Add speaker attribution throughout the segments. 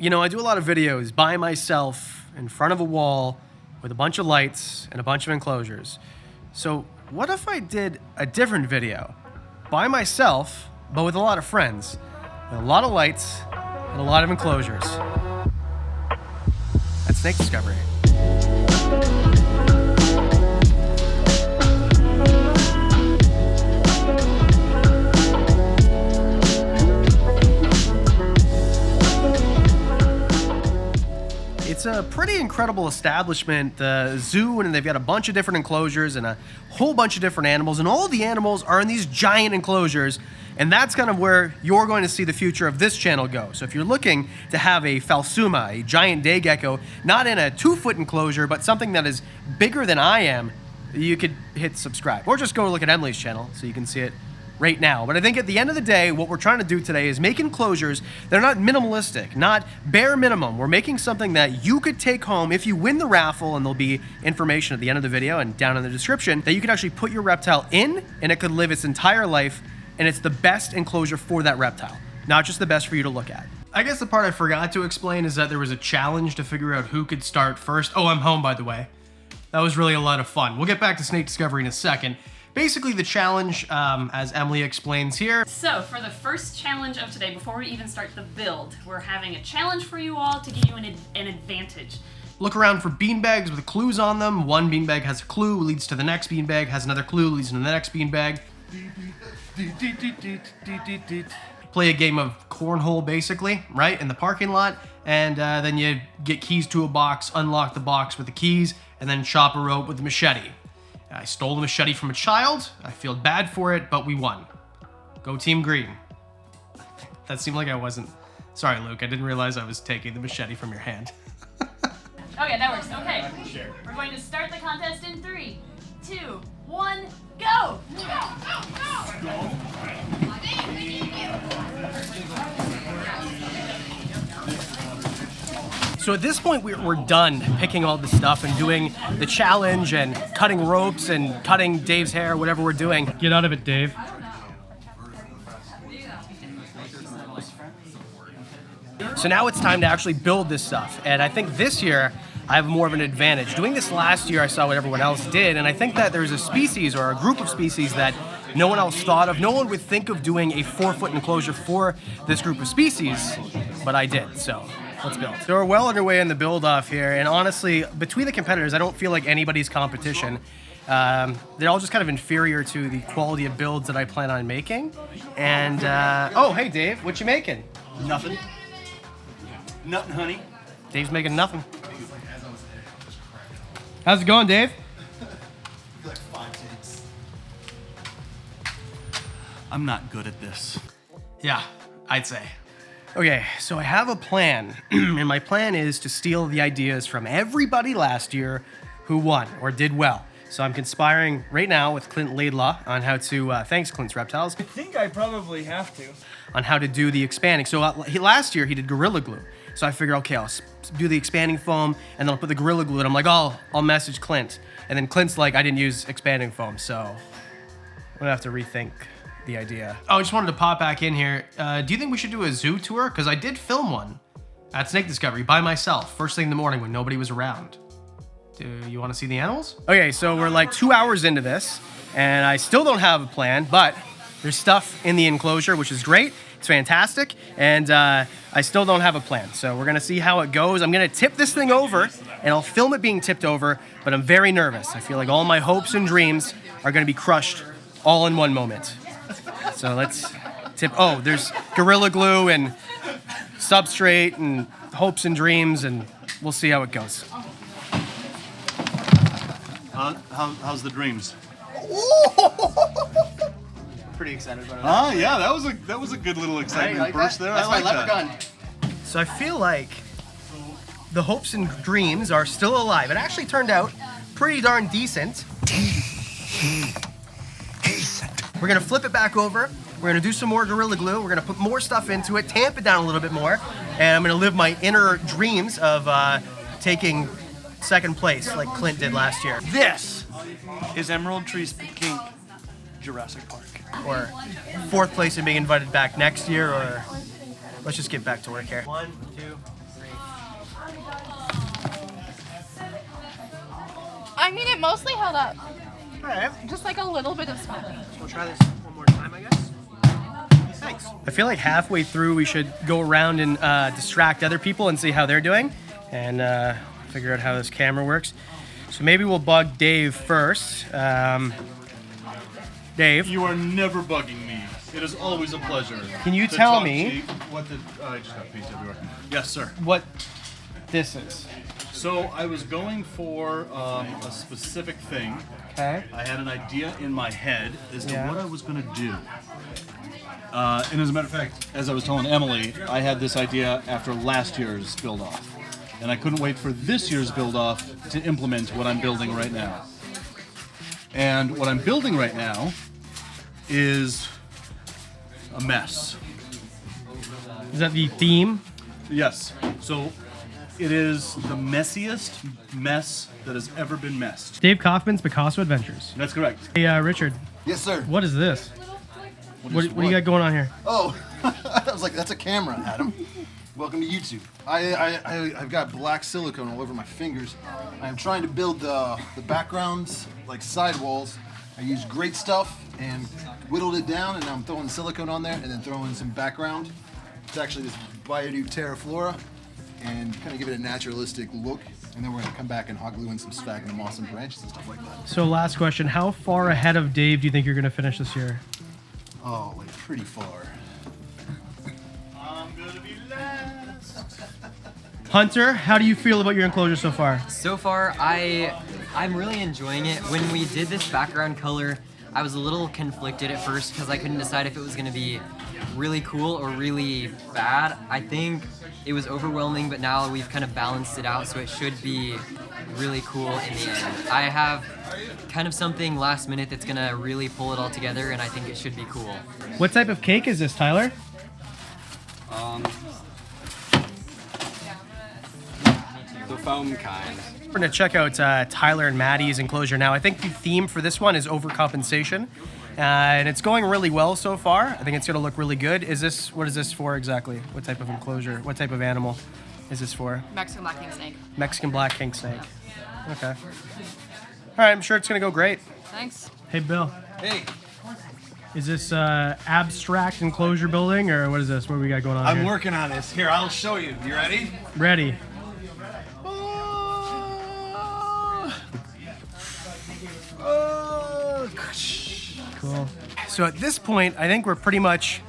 Speaker 1: You know, I do a lot of videos by myself in front of a wall with a bunch of lights and a bunch of enclosures. So what if I did a different video by myself, but with a lot of friends, with a lot of lights and a lot of enclosures? That's Snake Discovery. It's a pretty incredible establishment, the zoo, and they've got a bunch of different enclosures and a whole bunch of different animals, and all the animals are in these giant enclosures, and that's kind of where you're going to see the future of this channel go. So if you're looking to have a falsuma, a giant day gecko, not in a 2-foot enclosure, but something that is bigger than I am, you could hit subscribe, or just go look at Emily's channel so you can see it right now. But I think at the end of the day, what we're trying to do today is make enclosures that are not minimalistic, not bare minimum. We're making something that you could take home if you win the raffle, and there'll be information at the end of the video and down in the description that you could actually put your reptile in, and it could live its entire life, and it's the best enclosure for that reptile, not just the best for you to look at. I guess the part I forgot to explain is that there was a challenge to figure out who could start first. Oh, I'm home, by the way. That was really a lot of fun. We'll get back to Snake Discovery in a second. Basically, the challenge, as Emily explains here.
Speaker 2: So, for the first challenge of today, before we even start the build, we're having a challenge for you all to give you an advantage.
Speaker 1: Look around for beanbags with clues on them. One beanbag has a clue, leads to the next beanbag, has another clue, leads to the next beanbag. Play a game of cornhole, basically, right, in the parking lot, and then you get keys to a box, unlock the box with the keys, and then chop a rope with the machete. I stole the machete from a child. I feel bad for it, but we won. Go Team Green. That seemed like I wasn't. Sorry, Luke. I didn't realize I was taking the machete from your hand.
Speaker 2: Okay, that works. Okay. Sure. We're going to start the contest in 3, 2, 1, go!
Speaker 1: So at this point, we're done picking all the stuff and doing the challenge and cutting ropes and cutting Dave's hair, whatever we're doing. Get out of it, Dave. So now it's time to actually build this stuff. And I think this year, I have more of an advantage. Doing this last year, I saw what everyone else did, and I think that there's a species or a group of species that no one else thought of. No one would think of doing a 4-foot enclosure for this group of species, but I did, so. Let's build. So we're well underway in the build-off here, and honestly, between the competitors, I don't feel like anybody's competition. They're all just kind of inferior to the quality of builds that I plan on making. And, oh, hey, Dave, what you making?
Speaker 3: Nothing. Nothing, honey.
Speaker 1: Dave's making nothing. How's it going, Dave?
Speaker 3: Like 5 minutes. I'm not good at this.
Speaker 1: Yeah, I'd say. Okay, so I have a plan, and my plan is to steal the ideas from everybody last year who won or did well. So I'm conspiring right now with Clint Laidlaw on how to, thanks Clint's Reptiles.
Speaker 4: I think I probably have to.
Speaker 1: On how to do the expanding. So last year he did Gorilla Glue. So I figured, okay, I'll do the expanding foam, and then I'll put the Gorilla Glue, and I'm like, oh, I'll message Clint. And then Clint's like, I didn't use expanding foam, so I'm gonna have to rethink the idea. Oh, I just wanted to pop back in here. Do you think we should do a zoo tour? Because I did film one at Snake Discovery by myself, first thing in the morning when nobody was around. Do you want to see the animals? Okay, so we're like 2 hours into this, and I still don't have a plan, but there's stuff in the enclosure, which is great. It's fantastic, and I still don't have a plan. So we're gonna see how it goes. I'm gonna tip this thing over, and I'll film it being tipped over, but I'm very nervous. I feel like all my hopes and dreams are gonna be crushed all in one moment. So let's tip. Oh, there's Gorilla Glue and substrate and hopes and dreams, and we'll see how it goes.
Speaker 3: How's the dreams?
Speaker 4: Pretty excited about it.
Speaker 3: Ah, yeah, that was a good little excitement burst there.
Speaker 4: That's
Speaker 3: I like
Speaker 4: my leopard gun.
Speaker 1: So I feel like the hopes and dreams are still alive. It actually turned out pretty darn decent. We're gonna flip it back over. We're gonna do some more Gorilla Glue. We're gonna put more stuff into it, tamp it down a little bit more, and I'm gonna live my inner dreams of taking second place like Clint did last year.
Speaker 4: This is Emerald Tree's Pink Jurassic Park.
Speaker 1: Or 4th place and being invited back next year, or let's just get back to work here. 1, 2,
Speaker 5: I mean, it mostly held up.
Speaker 1: All right.
Speaker 5: Just like a little bit of smoke.
Speaker 1: We'll try this one more time, I guess. Thanks. I feel like halfway through we should go around and distract other people and see how they're doing and figure out how this camera works. So maybe we'll bug Dave first. Dave.
Speaker 3: You are never bugging me. It is always a pleasure.
Speaker 1: Can you
Speaker 3: to
Speaker 1: tell
Speaker 3: talk
Speaker 1: me
Speaker 3: to you. What the? I just got paint everywhere. Yes, sir.
Speaker 1: what this is?
Speaker 3: So I was going for a specific thing.
Speaker 1: Okay.
Speaker 3: I had an idea in my head as to
Speaker 1: Yeah.
Speaker 3: what I was going to do. And as a matter of fact, as I was telling Emily, I had this idea after last year's build-off. And I couldn't wait for this year's build-off to implement what I'm building right now. And what I'm building right now is a mess.
Speaker 1: Is that the theme?
Speaker 3: Yes. So it is the messiest mess that has ever been messed.
Speaker 1: Dave Kaufman's Picasso Adventures.
Speaker 3: That's correct.
Speaker 1: Hey, Richard,
Speaker 6: Yes, sir.
Speaker 1: what is this?
Speaker 6: What
Speaker 1: What do you got going on here?
Speaker 6: Oh, I was like, that's a camera, Adam. Welcome to YouTube. I've got black silicone all over my fingers. I'm trying to build the backgrounds, like sidewalls. I used great stuff and whittled it down, and now I'm throwing silicone on there and then throwing some background. It's actually this Biodude Terra Flora, and kind of give it a naturalistic look. And then we're gonna come back and hot glue in some sphagnum moss and branches and stuff like that.
Speaker 1: So last question, how far ahead of Dave do you think you're going to finish this year?
Speaker 6: Oh, like pretty far.
Speaker 3: I'm gonna be last.
Speaker 1: Hunter, how do you feel about your enclosure so far?
Speaker 7: So far, I'm really enjoying it. When we did this background color, I was a little conflicted at first because I couldn't decide if it was going to be really cool or really bad. I think it was overwhelming, but now we've kind of balanced it out, so it should be really cool in the end. I have kind of something last minute that's going to really pull it all together, and I think it should be cool.
Speaker 1: What type of cake is this, Tyler?
Speaker 8: The foam kind.
Speaker 1: We're going to check out Tyler and Maddie's enclosure now. I think the theme for this one is overcompensation, and it's going really well so far. I think it's going to look really good. What is this for exactly? What type of enclosure? What type of animal is this for?
Speaker 5: Mexican black king snake.
Speaker 1: Mexican black king snake. Okay. All right, I'm sure it's going to go great.
Speaker 5: Thanks.
Speaker 1: Hey, Bill.
Speaker 8: Hey,
Speaker 1: Is this abstract enclosure building, or what is this? What do we got going on
Speaker 8: I'm
Speaker 1: here?
Speaker 8: working on this. Here, I'll show you. You ready?
Speaker 1: Ready. Cool. So at this point, I think we're pretty much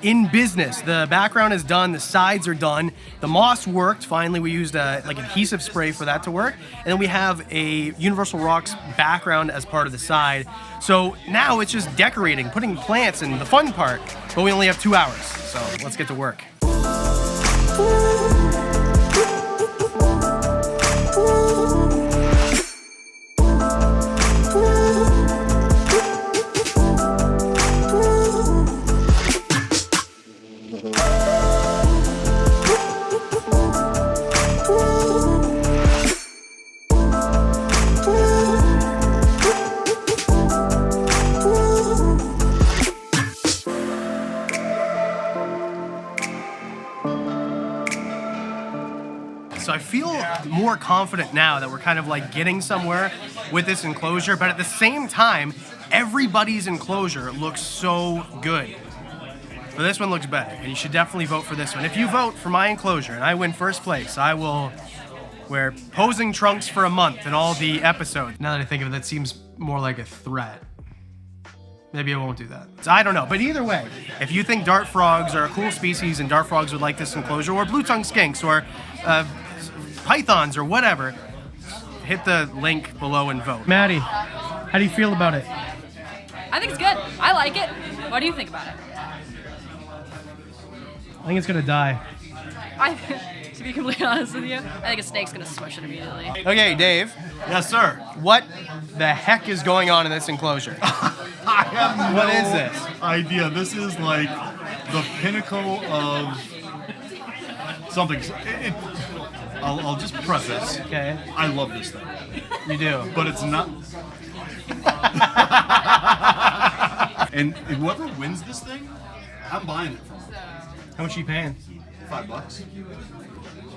Speaker 1: in business. The background is done, the sides are done, the moss worked. Finally, we used like adhesive spray for that to work, and then we have a Universal Rocks background as part of the side. So now it's just decorating, putting plants in the fun part, but we only have 2 hours, so let's get to work. So I feel more confident now that we're kind of like getting somewhere with this enclosure, but at the same time, everybody's enclosure looks so good. But this one looks better, and you should definitely vote for this one. If you vote for my enclosure and I win first place, I will wear posing trunks for a month in all the episodes. Now that I think of it, that seems more like a threat. Maybe I won't do that. So I don't know, but either way, if you think dart frogs are a cool species and dart frogs would like this enclosure, or blue-tongued skinks, or pythons, or whatever, hit the link below and vote. Maddie, how do you feel about it?
Speaker 5: I think it's good. I like it. What do you think about it?
Speaker 1: I think it's gonna die.
Speaker 5: To be completely honest with you, I think a snake's gonna smush it immediately.
Speaker 1: Okay, Dave,
Speaker 3: Yes, sir.
Speaker 1: what the heck is going on in this enclosure?
Speaker 3: I have
Speaker 1: What is this?
Speaker 3: idea. This is like the pinnacle of something. I'll just preface.
Speaker 1: Okay,
Speaker 3: I love this thing,
Speaker 1: you do.
Speaker 3: but it's not. And whoever wins this thing, I'm buying it from them.
Speaker 1: How much are you paying?
Speaker 3: $5.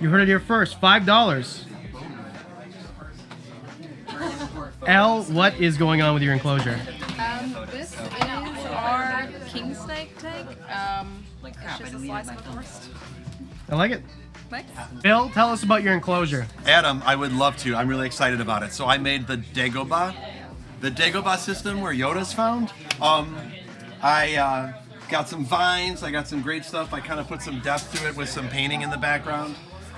Speaker 1: You heard it here first, $5. Elle, what is going on with your enclosure?
Speaker 9: This is our king snake tank. It's just a slice of a forest.
Speaker 1: I like it.
Speaker 9: Thanks.
Speaker 1: Bill, tell us about your enclosure.
Speaker 8: Adam, I would love to. I'm really excited about it. So I made the Dagobah system where Yoda's found. I got some vines. I got some great stuff. I kind of put some depth to it with some painting in the background.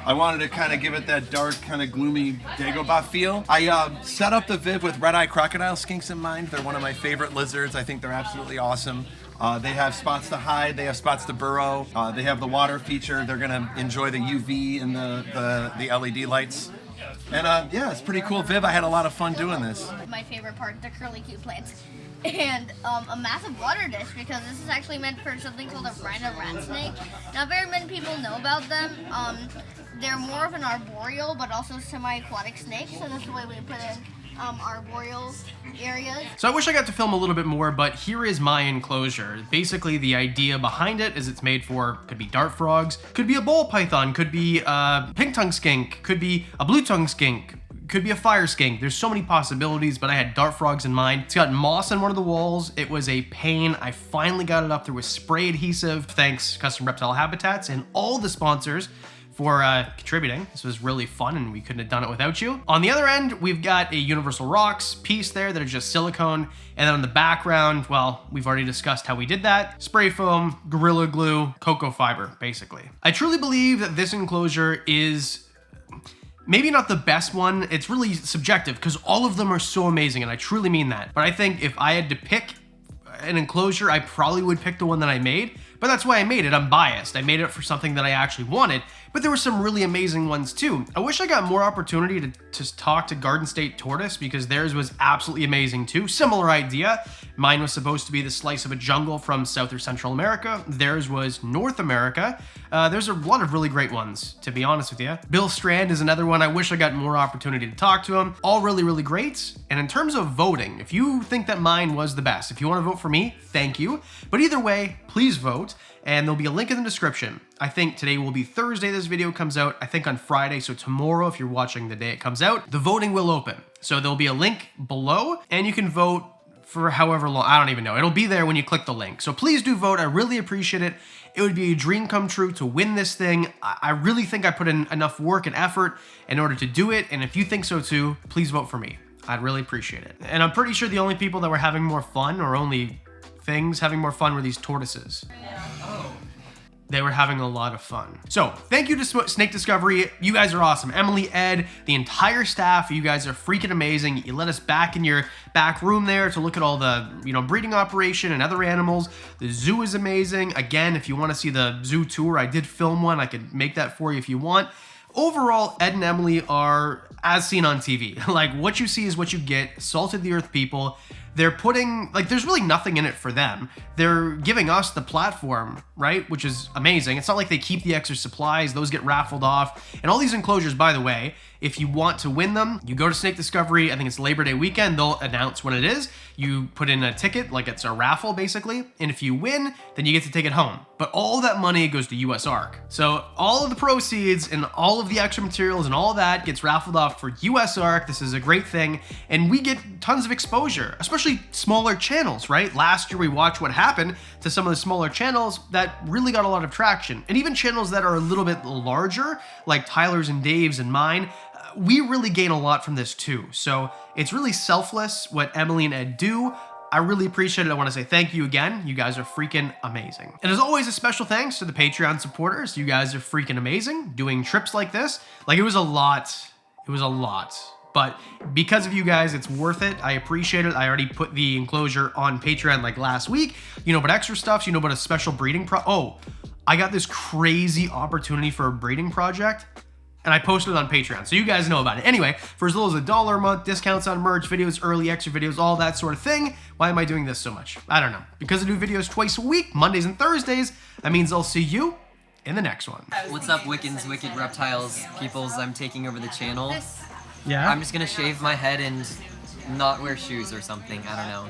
Speaker 8: I wanted to kind of give it that dark, kind of gloomy Dagobah feel. I set up the Viv with red-eye crocodile skinks in mind. They're one of my favorite lizards. I think they're absolutely awesome. They have spots to hide. They have spots to burrow. They have the water feature. They're gonna enjoy the UV and the LED lights. And yeah, it's pretty cool Viv. I had a lot of fun doing this.
Speaker 10: My favorite part, the curly cute plants. And a massive water dish, because this is actually meant for something called a rhino rat snake. Not very many people know about them. They're more of an arboreal, but also semi-aquatic snake, so that's the way we put in arboreal areas.
Speaker 1: So I wish I got to film a little bit more, but here is my enclosure. Basically, the idea behind it is it's made for, could be dart frogs, could be a ball python, could be a pink-tongue skink, could be a blue-tongue skink, could be a fire skink. There's so many possibilities, but I had dart frogs in mind. It's got moss on one of the walls. It was a pain. I finally got it up through a spray adhesive. Thanks Custom Reptile Habitats and all the sponsors for contributing. This was really fun and we couldn't have done it without you. On the other end, we've got a Universal Rocks piece there that is just silicone. And then on the background, well, we've already discussed how we did that. Spray foam, Gorilla Glue, cocoa fiber, basically. I truly believe that this enclosure is maybe not the best one. It's really subjective because all of them are so amazing and I truly mean that. But I think if I had to pick an enclosure, I probably would pick the one that I made. But that's why I made it. I'm biased. I made it for something that I actually wanted, but there were some really amazing ones too. I wish I got more opportunity to talk to Garden State Tortoise because theirs was absolutely amazing too. Similar idea. Mine was supposed to be the slice of a jungle from South or Central America. Theirs was North America. There's a lot of really great ones, to be honest with you. Bill Strand is another one. I wish I got more opportunity to talk to him. All really, really great. And in terms of voting, if you think that mine was the best, if you want to vote for me, thank you. But either way, please vote. And there'll be a link in the description. I think today will be Thursday this video comes out. I think on Friday, so tomorrow if you're watching the day it comes out, the voting will open. So there'll be a link below and you can vote for however long, I don't even know. It'll be there when you click the link. So please do vote, I really appreciate it. It would be a dream come true to win this thing. I really think I put in enough work and effort in order to do it. And if you think so too, please vote for me. I'd really appreciate it. And I'm pretty sure the only people that were having more fun or only things having more fun were these tortoises. They were having a lot of fun. So thank you to Snake Discovery. You guys are awesome. Emily, Ed, the entire staff, you guys are freaking amazing. You let us back in your back room there to look at all the, breeding operation and other animals. The zoo is amazing. Again, if you want to see the zoo tour, I did film one. I could make that for you if you want. Overall, Ed and Emily are as seen on TV. Like what you see is what you get. Salted the earth people. They're putting, there's really nothing in it for them. They're giving us the platform, right? Which is amazing. It's not like they keep the extra supplies. Those get raffled off. And all these enclosures, by the way, if you want to win them, you go to Snake Discovery. I think it's Labor Day weekend. They'll announce when it is. You put in a ticket, like it's a raffle, basically. And if you win, then you get to take it home. But all that money goes to US Ark. So all of the proceeds and all of the extra materials and all that gets raffled off for US Ark. This is a great thing. And we get tons of exposure, especially smaller channels, right? Last year we watched what happened to some of the smaller channels that really got a lot of traction. And even channels that are a little bit larger, like Tyler's and Dave's and mine, we really gain a lot from this too. So it's really selfless what Emily and Ed do. I really appreciate it. I want to say thank you again. You guys are freaking amazing. And as always, a special thanks to the Patreon supporters. You guys are freaking amazing. Doing trips like this, it was a lot. It was a lot. But because of you guys, it's worth it. I appreciate it. I already put the enclosure on Patreon last week. But extra stuff, but a special breeding I got this crazy opportunity for a breeding project. And I posted it on Patreon, so you guys know about it. Anyway, for as little as $1 a month, discounts on merch, videos, early extra videos, all that sort of thing. Why am I doing this so much? I don't know. Because I do videos twice a week, Mondays and Thursdays, that means I'll see you in the next one.
Speaker 7: What's up, Wickens Wicked Reptiles peoples? I'm taking over the channel.
Speaker 1: Yeah?
Speaker 7: I'm just gonna shave my head and not wear shoes or something. I don't know.